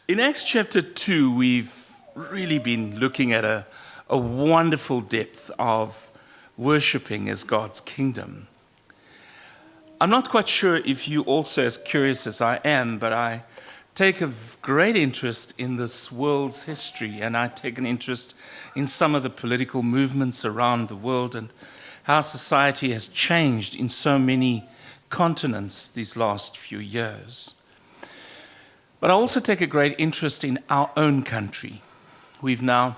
In Acts chapter 2, we've really been looking at a wonderful depth of worshipping as God's kingdom. I'm not quite sure if you also as curious as I am, but I take a great interest in this world's history, and I take an interest in some of the political movements around the world and how society has changed in so many continents these last few years. But I also take a great interest in our own country. We've now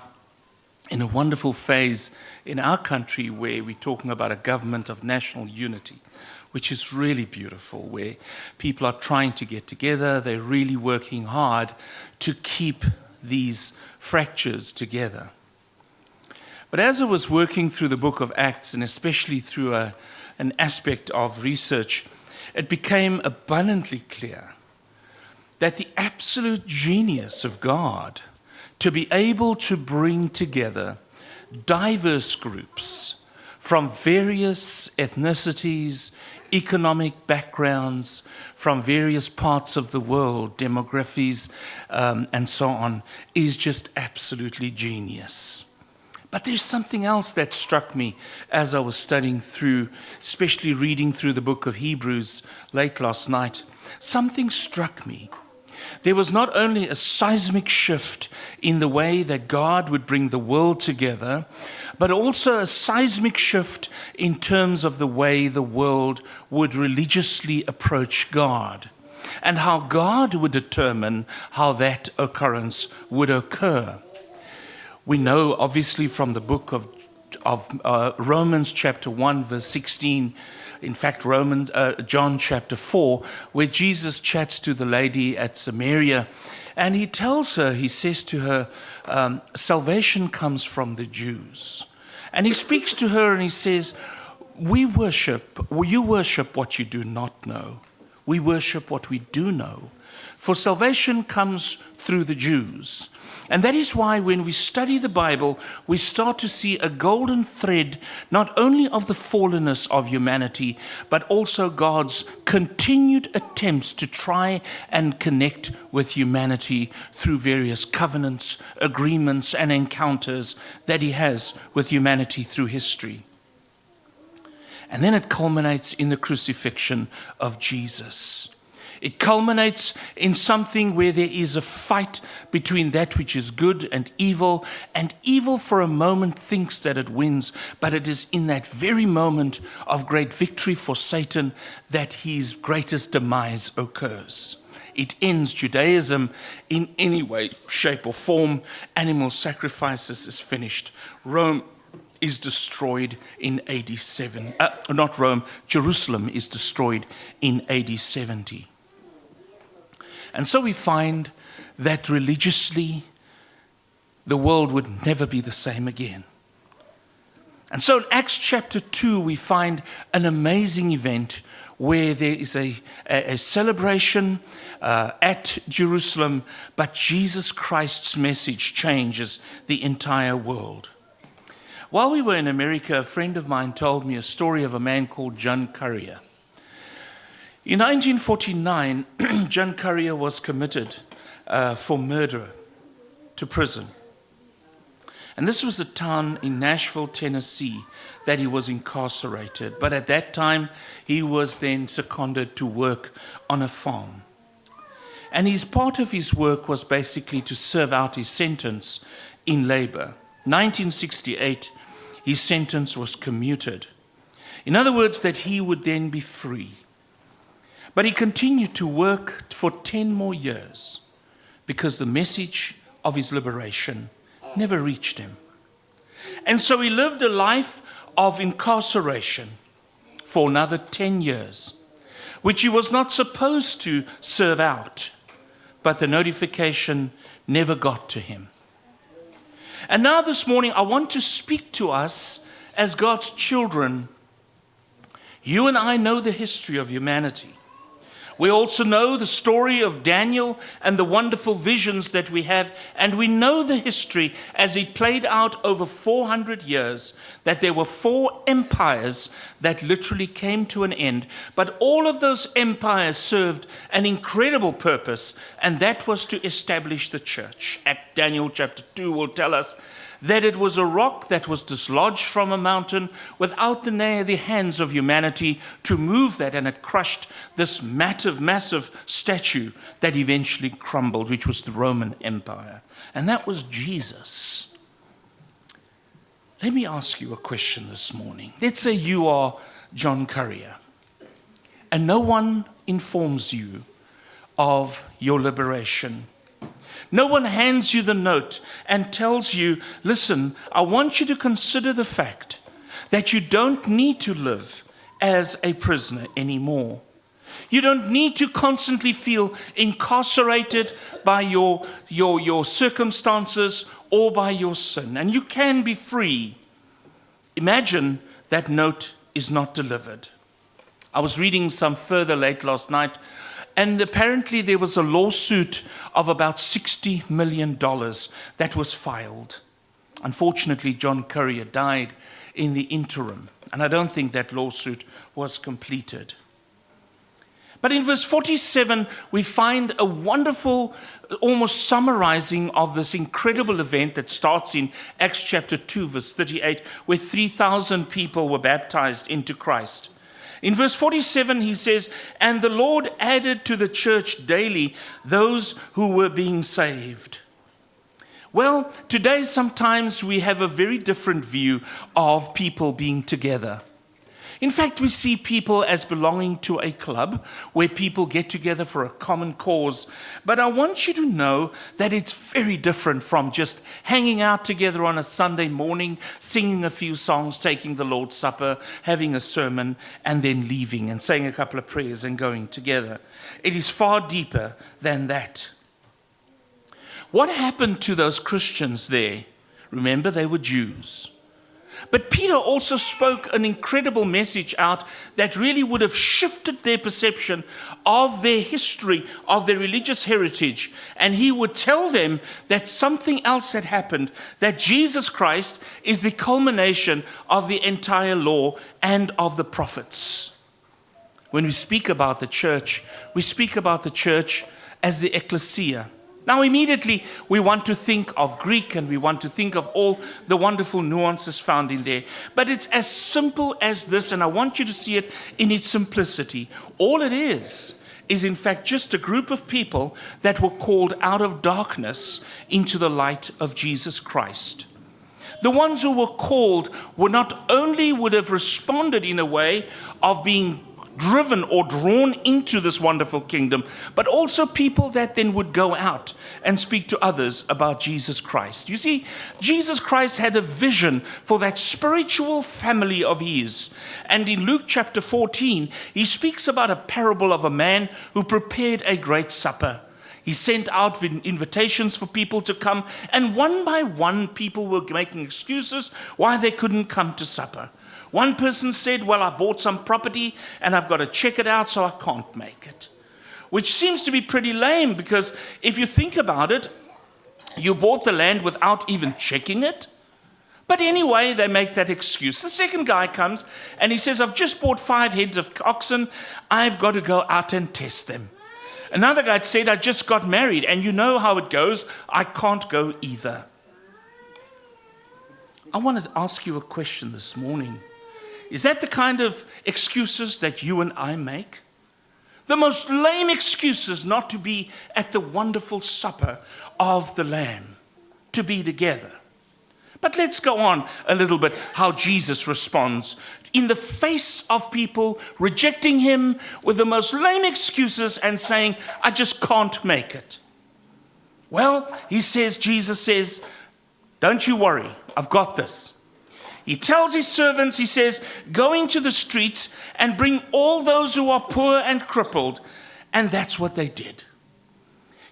in a wonderful phase in our country where we're talking about a government of national unity, which is really beautiful, where people are trying to get together, they're really working hard to keep these fractures together. But as I was working through the book of Acts, and especially through an aspect of research, it became abundantly clear that the absolute genius of God to be able to bring together diverse groups from various ethnicities, economic backgrounds, from various parts of the world, demographies, and so on, is just absolutely genius. But there's something else that struck me as I was studying through, especially reading through the book of Hebrews late last night. Something struck me. There was not only a seismic shift in the way that God would bring the world together, but also a seismic shift in terms of the way the world would religiously approach God, and how God would determine how that occurrence would occur. We know, obviously, from the book of Romans chapter 1, verse 16, in fact, John chapter 4, where Jesus chats to the lady at Samaria, and he tells her, he says to her, salvation comes from the Jews. And he speaks to her and he says, you worship what you do not know. We worship what we do know. For salvation comes through the Jews. And that is why when we study the Bible, we start to see a golden thread, not only of the fallenness of humanity, but also God's continued attempts to try and connect with humanity through various covenants, agreements, and encounters that he has with humanity through history. And then it culminates in the crucifixion of Jesus. It culminates in something where there is a fight between that which is good and evil for a moment thinks that it wins, but it is in that very moment of great victory for Satan that his greatest demise occurs. It ends Judaism in any way, shape, or form. Animal sacrifices is finished. Rome is destroyed in AD 7. Not Rome, Jerusalem is destroyed in AD 70. And so we find that religiously, the world would never be the same again. And so in Acts chapter 2, we find an amazing event where there is a celebration at Jerusalem, but Jesus Christ's message changes the entire world. While we were in America, a friend of mine told me a story of a man called John Currier. In 1949, John Currier was committed for murder to prison. And this was a town in Nashville, Tennessee, that he was incarcerated. But at that time, he was then seconded to work on a farm. And part of his work was basically to serve out his sentence in labor. 1968, his sentence was commuted. In other words, that he would then be free. But he continued to work for 10 more years because the message of his liberation never reached him. And so he lived a life of incarceration for another 10 years, which he was not supposed to serve out, but the notification never got to him. And now this morning, I want to speak to us as God's children. You and I know the history of humanity. We also know the story of Daniel and the wonderful visions that we have, and we know the history as it played out over 400 years, that there were 4 empires that literally came to an end. But all of those empires served an incredible purpose, and that was to establish the church. Daniel chapter 2 will tell us that it was a rock that was dislodged from a mountain without the hands of humanity to move that, and it crushed this massive statue that eventually crumbled, which was the Roman Empire. And that was Jesus. Let me ask you a question this morning. Let's say you are John Currier, and no one informs you of your liberation. No one hands you the note and tells you, listen, I want you to consider the fact that you don't need to live as a prisoner anymore. You don't need to constantly feel incarcerated by your circumstances or by your sin, and you can be free. Imagine that note is not delivered. I was reading some further late last night, and apparently there was a lawsuit of about $60 million that was filed. Unfortunately, John Currier died in the interim, and I don't think that lawsuit was completed. But in verse 47, we find a wonderful, almost summarizing of this incredible event that starts in Acts chapter 2, verse 38, where 3,000 people were baptized into Christ. In verse 47, he says, and the Lord added to the church daily those who were being saved. Well, today sometimes we have a very different view of people being together. In fact, we see people as belonging to a club where people get together for a common cause. But I want you to know that it's very different from just hanging out together on a Sunday morning, singing a few songs, taking the Lord's Supper, having a sermon, and then leaving and saying a couple of prayers and going together. It is far deeper than that. What happened to those Christians there? Remember, they were Jews. But Peter also spoke an incredible message out that really would have shifted their perception of their history, of their religious heritage. And he would tell them that something else had happened, that Jesus Christ is the culmination of the entire law and of the prophets. When we speak about the church, we speak about the church as the ecclesia. Now, immediately, we want to think of Greek and we want to think of all the wonderful nuances found in there. But it's as simple as this, and I want you to see it in its simplicity. All it is in fact just a group of people that were called out of darkness into the light of Jesus Christ. The ones who were called were not only would have responded in a way of being driven or drawn into this wonderful kingdom, but also people that then would go out and speak to others about Jesus Christ. You see, Jesus Christ had a vision for that spiritual family of his. And in Luke chapter 14, he speaks about a parable of a man who prepared a great supper. He sent out invitations for people to come, and one by one, people were making excuses why they couldn't come to supper. One person said, well, I bought some property and I've got to check it out, so I can't make it. Which seems to be pretty lame, because if you think about it, you bought the land without even checking it. But anyway, they make that excuse. The second guy comes and he says, I've just bought 5 heads of oxen. I've got to go out and test them. Another guy said, I just got married and you know how it goes. I can't go either. I want to ask you a question this morning. Is that the kind of excuses that you and I make? The most lame excuses not to be at the wonderful supper of the Lamb, to be together. But let's go on a little bit how Jesus responds in the face of people rejecting him with the most lame excuses and saying, I just can't make it. Well, Jesus says, don't you worry, I've got this. He tells his servants, he says, go into the streets and bring all those who are poor and crippled. And that's what they did.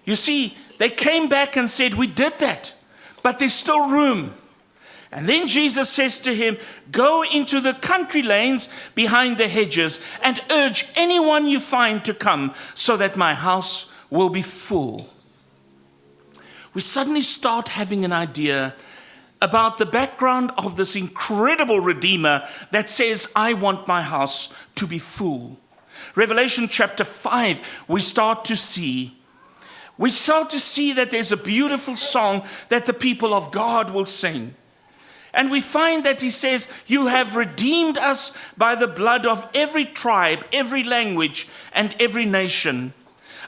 You see, they came back and said, we did that, but there's still room. And then Jesus says to him, go into the country lanes behind the hedges and urge anyone you find to come so that my house will be full. We suddenly start having an idea about the background of this incredible Redeemer that says, I want my house to be full. Revelation chapter 5, we start to see that there's a beautiful song that the people of God will sing. And we find that he says, you have redeemed us by the blood of every tribe, every language, and every nation.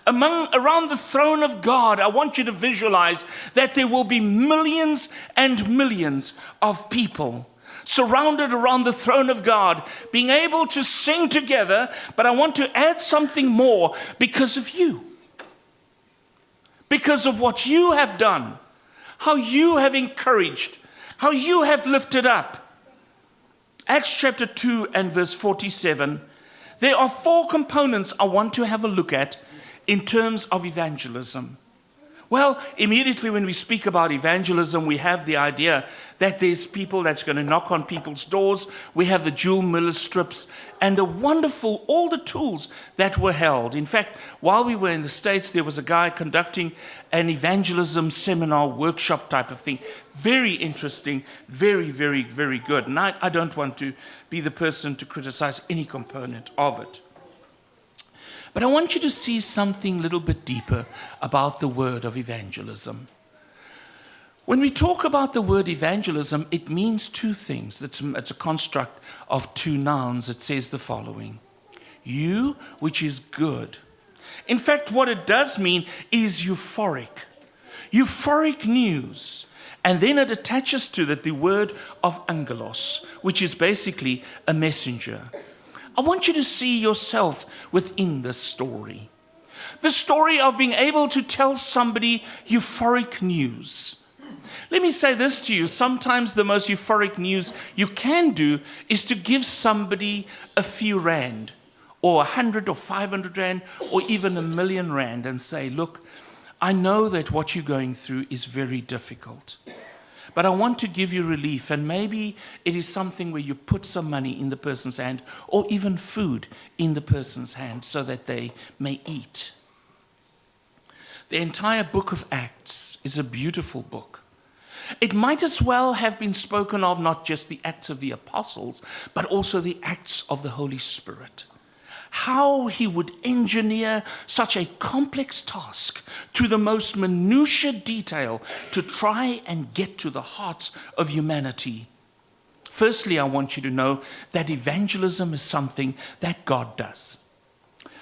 Around the throne of God, I want you to visualize that there will be millions and millions of people surrounded around the throne of God, being able to sing together. But I want to add something more because of you. Because of what you have done, how you have encouraged, how you have lifted up. Acts chapter 2 and verse 47. There are 4 components I want to have a look at in terms of evangelism. Well, immediately when we speak about evangelism, we have the idea that there's people that's going to knock on people's doors. We have the jewel miller strips and all the tools that were held. In fact, while we were in the States, there was a guy conducting an evangelism seminar, workshop type of thing. Very interesting, very, very, very good. And I don't want to be the person to criticize any component of it. But I want you to see something a little bit deeper about the word of evangelism. When we talk about the word evangelism, it means 2 things. It's a construct of 2 nouns. It says the following: you, which is good. In fact, what it does mean is euphoric news. And then it attaches to that the word of angelos, which is basically a messenger. I want you to see yourself within this story. The story of being able to tell somebody euphoric news. Let me say this to you. Sometimes the most euphoric news you can do is to give somebody a few rand, or 100 or 500 rand, or even R1 million and say, look, I know that what you're going through is very difficult. But I want to give you relief, and maybe it is something where you put some money in the person's hand or even food in the person's hand so that they may eat. The entire book of Acts is a beautiful book. It might as well have been spoken of not just the Acts of the Apostles, but also the Acts of the Holy Spirit. How he would engineer such a complex task to the most minutiate detail to try and get to the heart of humanity. Firstly, I want you to know that evangelism is something that God does.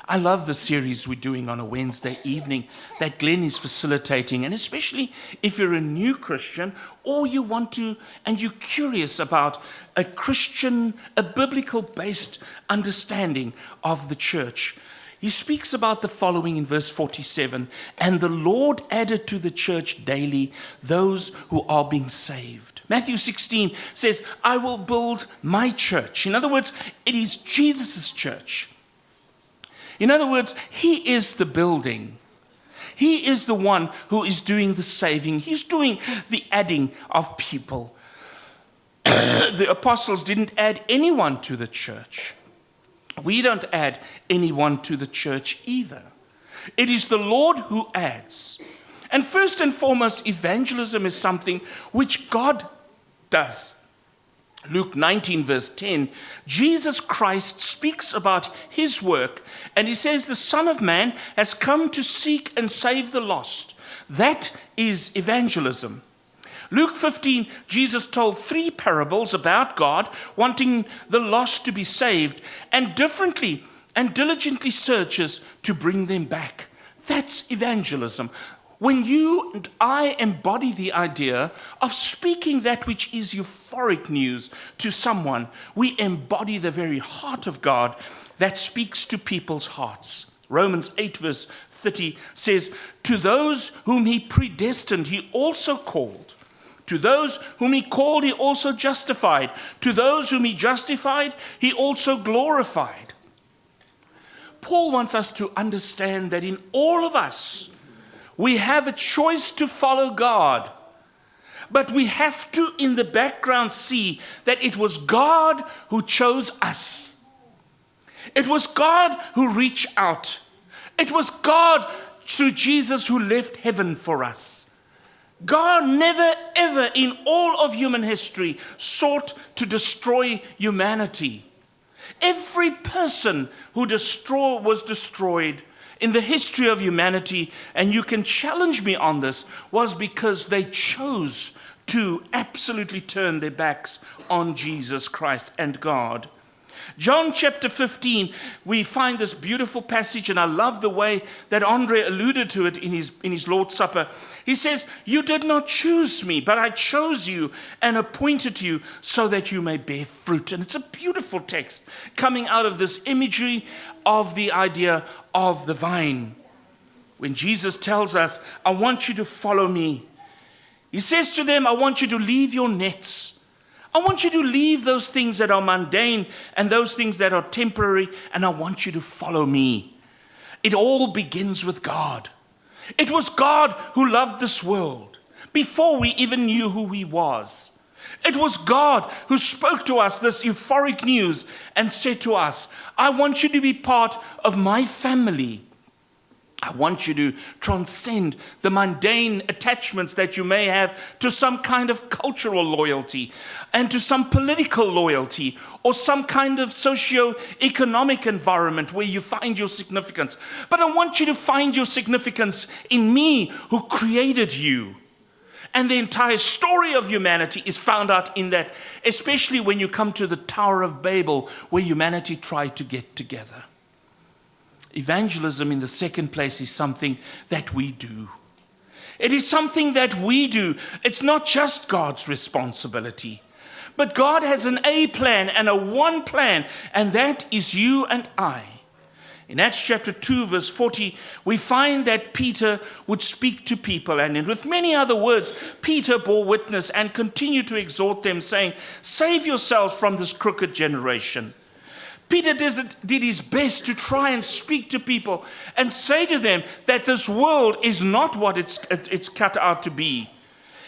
I love the series we're doing on a Wednesday evening that Glenn is facilitating, and especially if you're a new Christian or you want to, and you're curious about a biblical-based understanding of the church. He speaks about the following in verse 47, and the Lord added to the church daily those who are being saved. Matthew 16 says, I will build my church. In other words, it is Jesus' church. In other words, he is the building. He is the one who is doing the saving. He's doing the adding of people. The apostles didn't add anyone to the church. We don't add anyone to the church either. It is the Lord who adds. And first and foremost, evangelism is something which God does. Luke 19 verse 10, Jesus Christ speaks about his work, and he says the Son of Man has come to seek and save the lost. That is evangelism. Luke 15, Jesus told 3 parables about God wanting the lost to be saved, and differently and diligently searches to bring them back. That's evangelism. When you and I embody the idea of speaking that which is euphoric news to someone, we embody the very heart of God that speaks to people's hearts. Romans 8 verse 30 says, to those whom he predestined, he also called. To those whom he called, he also justified. To those whom he justified, he also glorified. Paul wants us to understand that in all of us, we have a choice to follow God. But we have to, in the background, see that it was God who chose us. It was God who reached out. It was God through Jesus who left heaven for us. God never ever in all of human history sought to destroy humanity. Every person who was destroyed in the history of humanity, and you can challenge me on this, was because they chose to absolutely turn their backs on Jesus Christ and God. John chapter 15, we find this beautiful passage, and I love the way that Andre alluded to it in his Lord's Supper. He says, "You did not choose me, but I chose you and appointed you so that you may bear fruit." And it's a beautiful text coming out of this imagery of the idea of the vine. When Jesus tells us, "I want you to follow me," he says to them, "I want you to leave your nets. I want you to leave those things that are mundane and those things that are temporary, and I want you to follow me." It all begins with God. It was God who loved this world before we even knew who he was. It was God who spoke to us this euphoric news and said to us, "I want you to be part of my family. I want you to transcend the mundane attachments that you may have to some kind of cultural loyalty and to some political loyalty or some kind of socio-economic environment where you find your significance. But I want you to find your significance in me who created you." And the entire story of humanity is found out in that, especially when you come to the Tower of Babel, where humanity tried to get together. Evangelism, in the second place, is something that we do. It is something that we do. It's not just God's responsibility. But God has an A plan and a one plan, and that is you and I. In Acts chapter 2, verse 40, we find that Peter would speak to people, and with many other words, Peter bore witness and continued to exhort them, saying, "Save yourselves from this crooked generation." Peter did his best to try and speak to people and say to them that this world is not what it's cut out to be.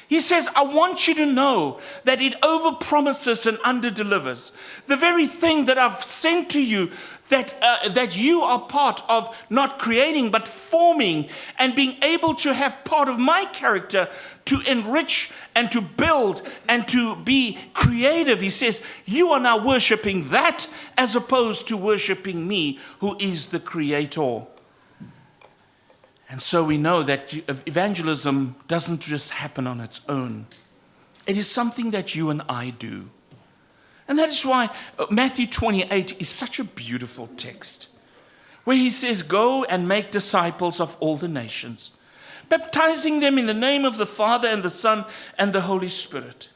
He says, "I want you to know that it overpromises and underdelivers. The very thing that I've sent to you, that you are part of not creating but forming and being able to have part of my character to enrich and to build and to be creative." He says, "You are now worshiping that as opposed to worshiping me, who is the creator." And so we know that evangelism doesn't just happen on its own. It is something that you and I do. And that is why Matthew 28 is such a beautiful text, where he says, "Go and make disciples of all the nations, baptizing them in the name of the Father and the Son and the Holy Spirit."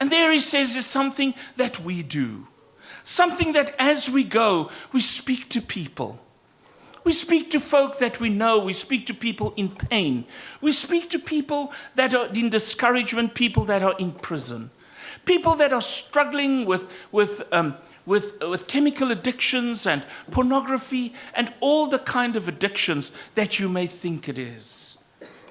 And there he says is something that we do. Something that as we go, we speak to people. We speak to folk that we know. We speak to people in pain. We speak to people that are in discouragement, people that are in prison, people that are struggling with chemical addictions and pornography and all the kind of addictions that you may think it is.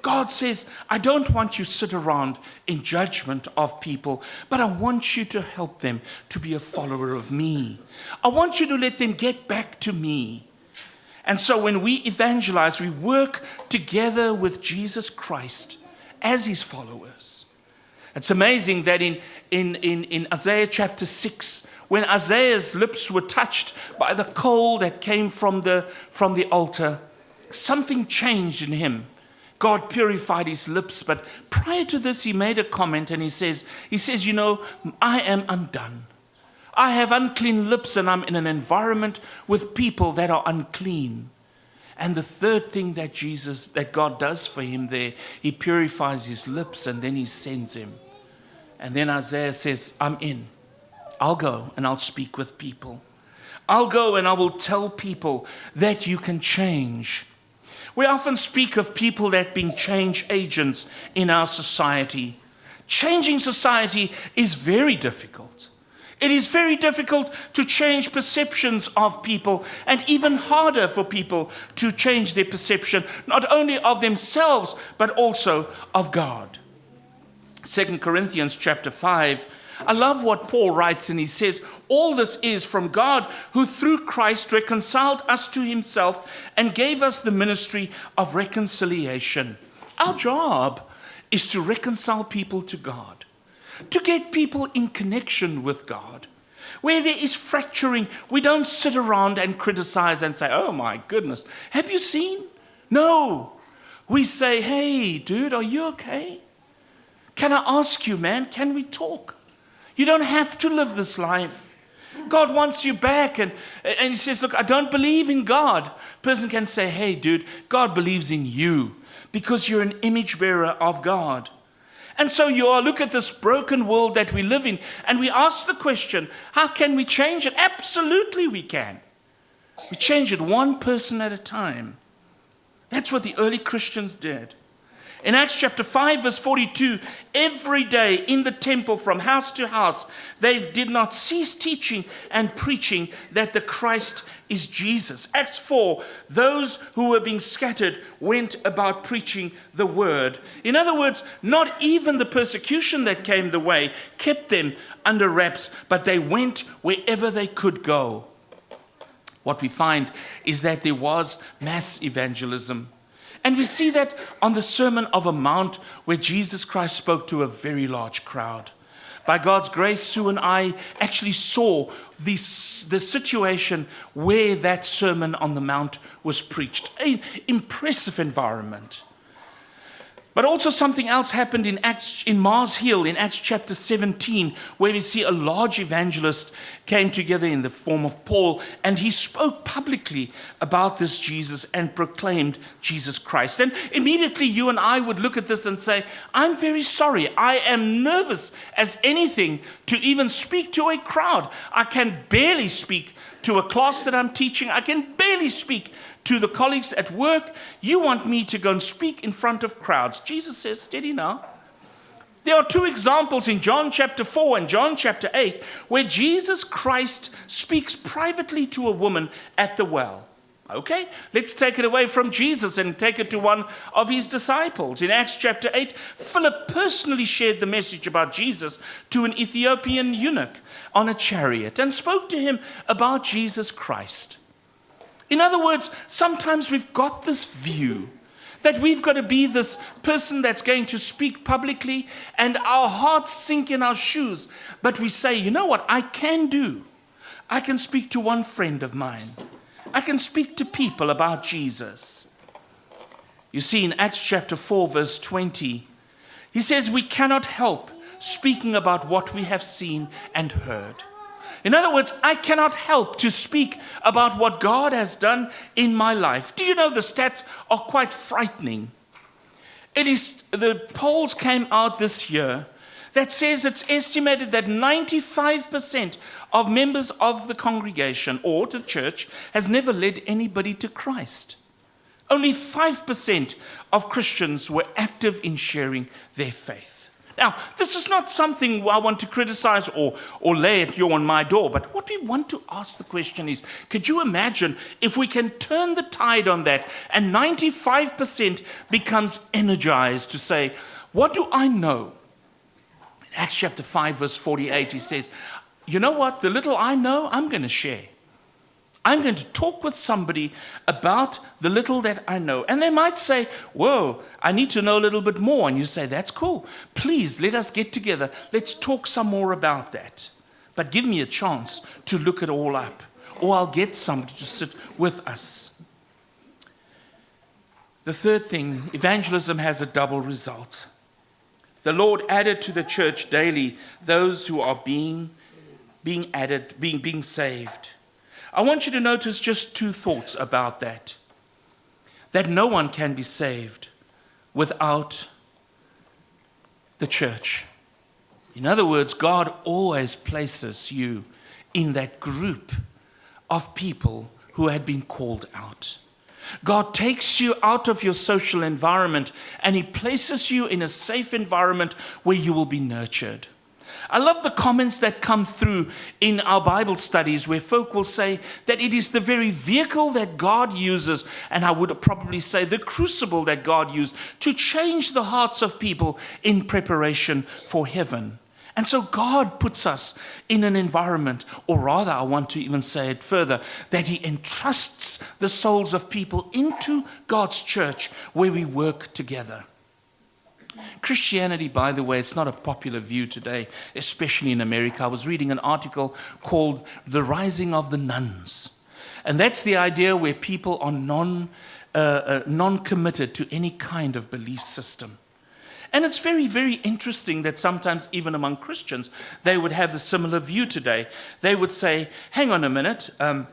God says, "I don't want you to sit around in judgment of people, but I want you to help them to be a follower of me. I want you to let them get back to me." And so when we evangelize, we work together with Jesus Christ as his followers. It's amazing that in Isaiah chapter 6, when Isaiah's lips were touched by the coal that came from the altar, something changed in him. God purified his lips, but prior to this, he made a comment and he says, "You know, I am undone. I have unclean lips and I'm in an environment with people that are unclean." And the third thing that God does for him there, he purifies his lips and then he sends him. And then Isaiah says, "I'm in. I'll go and I'll speak with people. I'll go and I will tell people that you can change." We often speak of people that being change agents in our society. Changing society is very difficult. It is very difficult to change perceptions of people, and even harder for people to change their perception, not only of themselves, but also of God. 2 Corinthians chapter 5, I love what Paul writes, and he says, all this is from God, who through Christ reconciled us to himself and gave us the ministry of reconciliation. Our job is to reconcile people to God, to get people in connection with God. Where there is fracturing, we don't sit around and criticize and say, oh my goodness, have you seen? No. We say, hey, dude, are you okay? Can I ask you, man, can we talk? You don't have to live this life. God wants you back. And he says, look, I don't believe in God. Person can say, hey, dude, God believes in you because you're an image bearer of God. And so you all look at this broken world that we live in, and we ask the question, how can we change it? Absolutely we can. We change it one person at a time. That's what the early Christians did. In Acts chapter 5, verse 42, every day in the temple from house to house, they did not cease teaching and preaching that the Christ is Jesus. Acts 4, those who were being scattered went about preaching the word. In other words, not even the persecution that came the way kept them under wraps, but they went wherever they could go. What we find is that there was mass evangelism. And we see that on the Sermon on the Mount, where Jesus Christ spoke to a very large crowd. By God's grace, Sue and I actually saw the situation where that Sermon on the Mount was preached. An impressive environment. But also something else happened in Mars Hill, in Acts chapter 17, where we see a large evangelist came together in the form of Paul, and he spoke publicly about this Jesus and proclaimed Jesus Christ. And immediately you and I would look at this and say, I'm very sorry. I am nervous as anything to even speak to a crowd. I can barely speak to a class that I'm teaching. I can barely speak to the colleagues at work. You want me to go and speak in front of crowds. Jesus says, steady now. There are two examples in John chapter 4 and John chapter 8 where Jesus Christ speaks privately to a woman at the well. Okay, let's take it away from Jesus and take it to one of his disciples. In Acts chapter 8, Philip personally shared the message about Jesus to an Ethiopian eunuch on a chariot and spoke to him about Jesus Christ. In other words, sometimes we've got this view that we've got to be this person that's going to speak publicly and our hearts sink in our shoes. But we say, you know what I can do? I can speak to one friend of mine. I can speak to people about Jesus. You see, in Acts chapter 4, verse 20, he says, we cannot help speaking about what we have seen and heard. In other words, I cannot help to speak about what God has done in my life. Do you know the stats are quite frightening? The polls came out this year that says it's estimated that 95% of members of the congregation or the church has never led anybody to Christ. Only 5% of Christians were active in sharing their faith. Now, this is not something I want to criticize or lay at you on my door, but what we want to ask the question is, could you imagine if we can turn the tide on that and 95% becomes energized to say, what do I know? In Acts chapter 5, verse 48, he says, you know what? The little I know, I'm going to share. I'm going to talk with somebody about the little that I know. And they might say, whoa, I need to know a little bit more. And you say, that's cool. Please, let us get together. Let's talk some more about that. But give me a chance to look it all up. Or I'll get somebody to sit with us. The third thing, evangelism has a double result. The Lord added to the church daily those who are being saved. I want you to notice just two thoughts about that. That no one can be saved without the church. In other words, God always places you in that group of people who had been called out. God takes you out of your social environment and he places you in a safe environment where you will be nurtured. I love the comments that come through in our Bible studies where folk will say that it is the very vehicle that God uses, and I would probably say the crucible that God used to change the hearts of people in preparation for heaven. And so God puts us in an environment, or rather, I want to even say it further, that he entrusts the souls of people into God's church where we work together. Christianity, by the way, it's not a popular view today, especially in America. I was reading an article called The Rising of the Nuns. And that's the idea where people are non-committed to any kind of belief system. And it's very, very interesting that sometimes even among Christians, they would have a similar view today. They would say, hang on a minute, I'm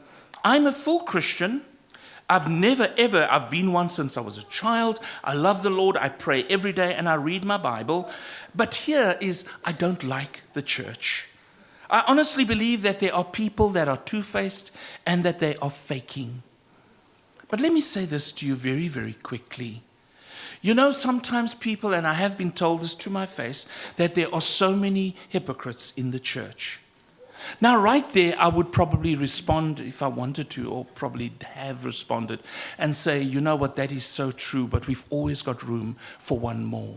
a full Christian. I've been one since I was a child. I love the Lord. I pray every day and I read my Bible. But here is, I don't like the church. I honestly believe that there are people that are two-faced and that they are faking. But let me say this to you very, very quickly. You know, sometimes people, and I have been told this to my face, that there are so many hypocrites in the church. Now, right there, I would probably respond if I wanted to, or probably have responded, and say, you know what, that is so true, but we've always got room for one more.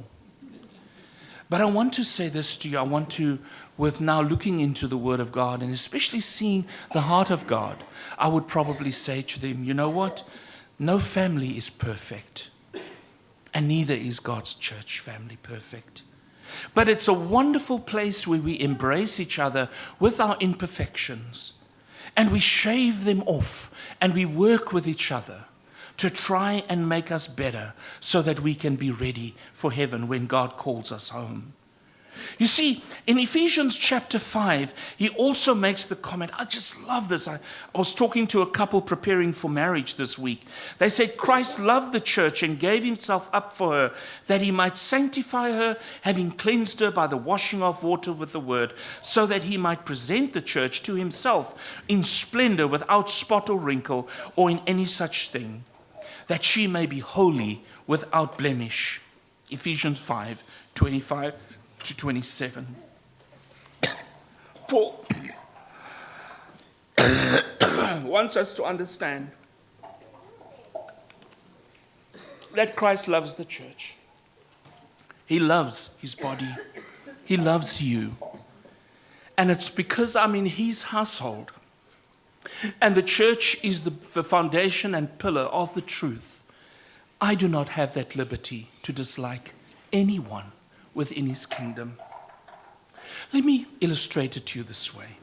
But I want to say this to you. I want to, with now looking into the Word of God, and especially seeing the heart of God, I would probably say to them, you know what, no family is perfect. And neither is God's church family perfect. But it's a wonderful place where we embrace each other with our imperfections. And we shave them off. And we work with each other to try and make us better so that we can be ready for heaven when God calls us home. You see, in Ephesians chapter 5, he also makes the comment, I just love this. I was talking to a couple preparing for marriage this week. They said, Christ loved the church and gave himself up for her, that he might sanctify her, having cleansed her by the washing of water with the word, so that he might present the church to himself in splendor, without spot or wrinkle, or in any such thing, that she may be holy, without blemish. Ephesians 5:25 to 27. Paul wants us to understand that Christ loves the church. He loves his body. He loves you. And it's because I'm in his household. And the church is the foundation and pillar of the truth. I do not have that liberty to dislike anyone within his kingdom. Let me illustrate it to you this way.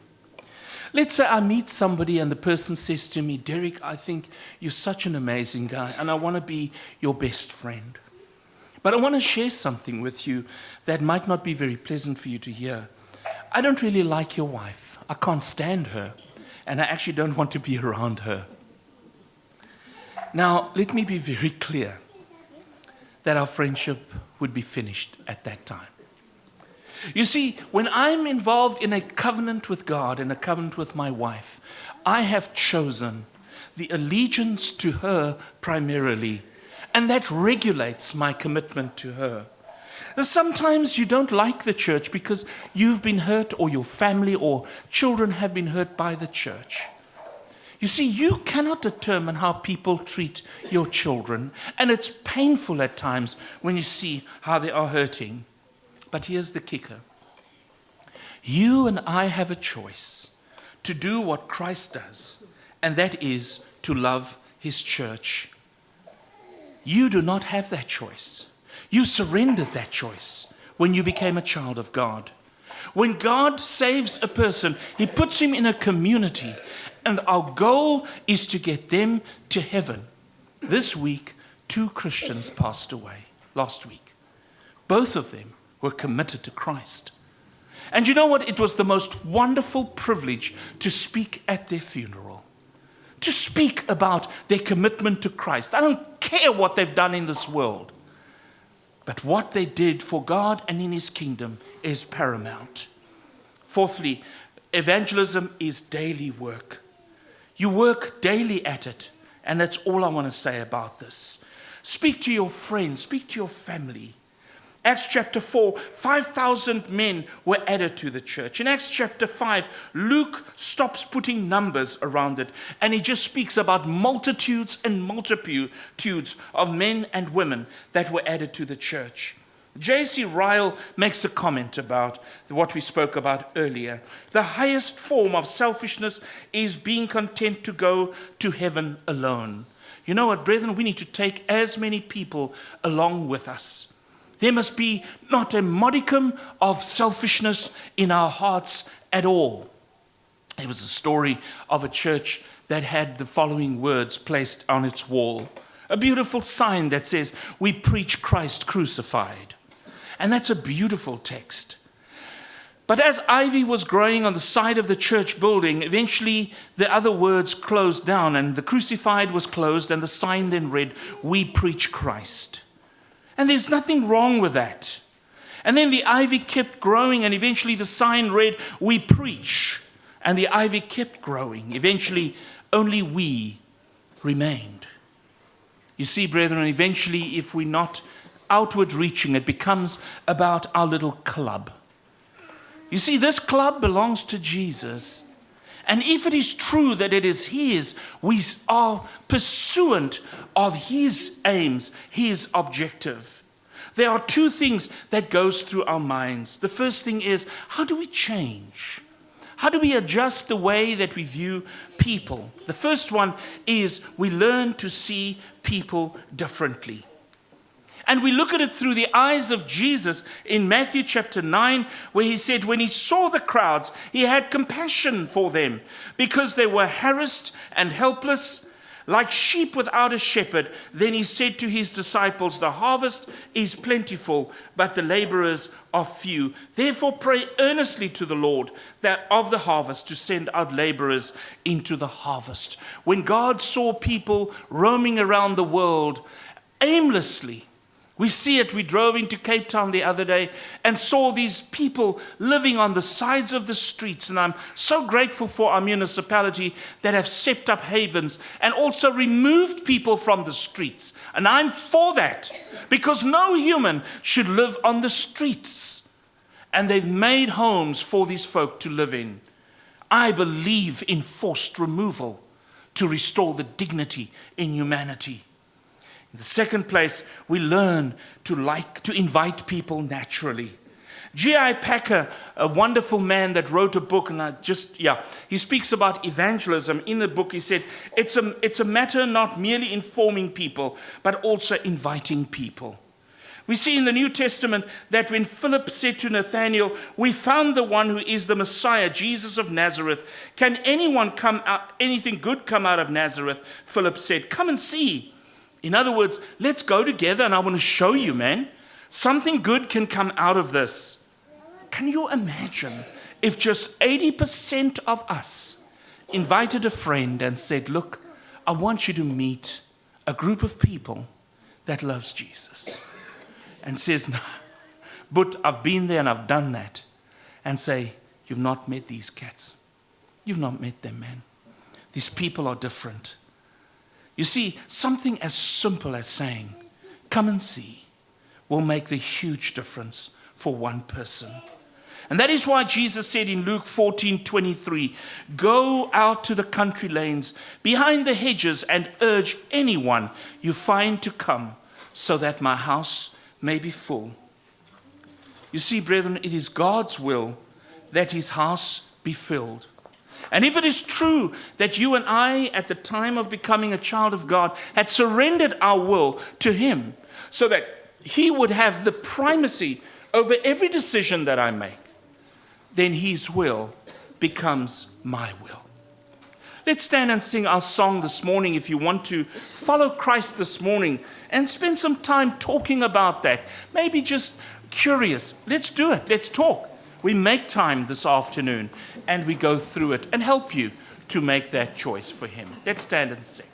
Let's say I meet somebody and the person says to me, Dereck, I think you're such an amazing guy and I want to be your best friend. But I want to share something with you that might not be very pleasant for you to hear. I don't really like your wife. I can't stand her. And I actually don't want to be around her. Now, let me be very clear that our friendship would be finished at that time. You see, when I'm involved in a covenant with God and a covenant with my wife, I have chosen the allegiance to her primarily, and that regulates my commitment to her. Sometimes you don't like the church because you've been hurt, or your family or children have been hurt by the church. You see, you cannot determine how people treat your children, and it's painful at times when you see how they are hurting. But here's the kicker. You and I have a choice to do what Christ does, and that is to love his church. You do not have that choice. You surrendered that choice when you became a child of God. When God saves a person, he puts him in a community, and our goal is to get them to heaven. This week, 2 Christians passed away last week. Both of them were committed to Christ. And you know what? It was the most wonderful privilege to speak at their funeral, to speak about their commitment to Christ. I don't care what they've done in this world, but what they did for God and in his kingdom is paramount. Fourthly, evangelism is daily work. You work daily at it, and that's all I want to say about this. Speak to your friends, speak to your family, Acts chapter 4, 5,000 men were added to the church. In Acts chapter 5, Luke stops putting numbers around it, and he just speaks about multitudes and multitudes of men and women that were added to the church. J.C. Ryle makes a comment about what we spoke about earlier. The highest form of selfishness is being content to go to heaven alone. You know what, brethren? We need to take as many people along with us. There must be not a modicum of selfishness in our hearts at all. There was a story of a church that had the following words placed on its wall. A beautiful sign that says, "We preach Christ crucified." And that's a beautiful text. But as ivy was growing on the side of the church building, eventually the other words closed down, and the crucified was closed, and the sign then read, "We preach Christ." And there's nothing wrong with that. And then the ivy kept growing, and eventually the sign read, "We preach." And the ivy kept growing. Eventually, only we remained. You see, brethren, eventually, if we're not outward reaching, it becomes about our little club. You see, this club belongs to Jesus. And if it is true that it is his, we are pursuant of his aims, his objective. There are two things that goes through our minds. The first thing is, how do we change? How do we adjust the way that we view people? The first one is we learn to see people differently. And we look at it through the eyes of Jesus in Matthew chapter 9, where he said when he saw the crowds, he had compassion for them because they were harassed and helpless, like sheep without a shepherd. Then he said to his disciples, "The harvest is plentiful, but the laborers are few. Therefore pray earnestly to the Lord of the harvest to send out laborers into the harvest." When God saw people roaming around the world aimlessly, we see it. We drove into Cape Town the other day and saw these people living on the sides of the streets. And I'm so grateful for our municipality that have set up havens and also removed people from the streets. And I'm for that, because no human should live on the streets. And they've made homes for these folk to live in. I believe in forced removal to restore the dignity in humanity. In the second place, we learn to invite people naturally. G.I. Packer, a wonderful man that wrote a book, and he speaks about evangelism. In the book, he said, it's a matter not merely informing people, but also inviting people. We see in the New Testament that when Philip said to Nathanael, "We found the one who is the Messiah, Jesus of Nazareth. Can anything good come out of Nazareth?" Philip said, "Come and see." In other words, let's go together and I want to show you, man. Something good can come out of this. Can you imagine if just 80% of us invited a friend and said, "Look, I want you to meet a group of people that loves Jesus." And says, "No, but I've been there and I've done that." And say, "You've not met these cats. You've not met them, man. These people are different." You see, something as simple as saying, "Come and see," will make the huge difference for one person. And that is why Jesus said in Luke 14:23, "Go out to the country lanes, behind the hedges, and urge anyone you find to come, so that my house may be full." You see, brethren, it is God's will that his house be filled. And if it is true that you and I, at the time of becoming a child of God, had surrendered our will to him so that he would have the primacy over every decision that I make, then his will becomes my will. Let's stand and sing our song this morning if you want to follow Christ this morning and spend some time talking about that. Maybe just curious. Let's do it. Let's talk. We make time this afternoon and we go through it and help you to make that choice for him. Let's stand and sing.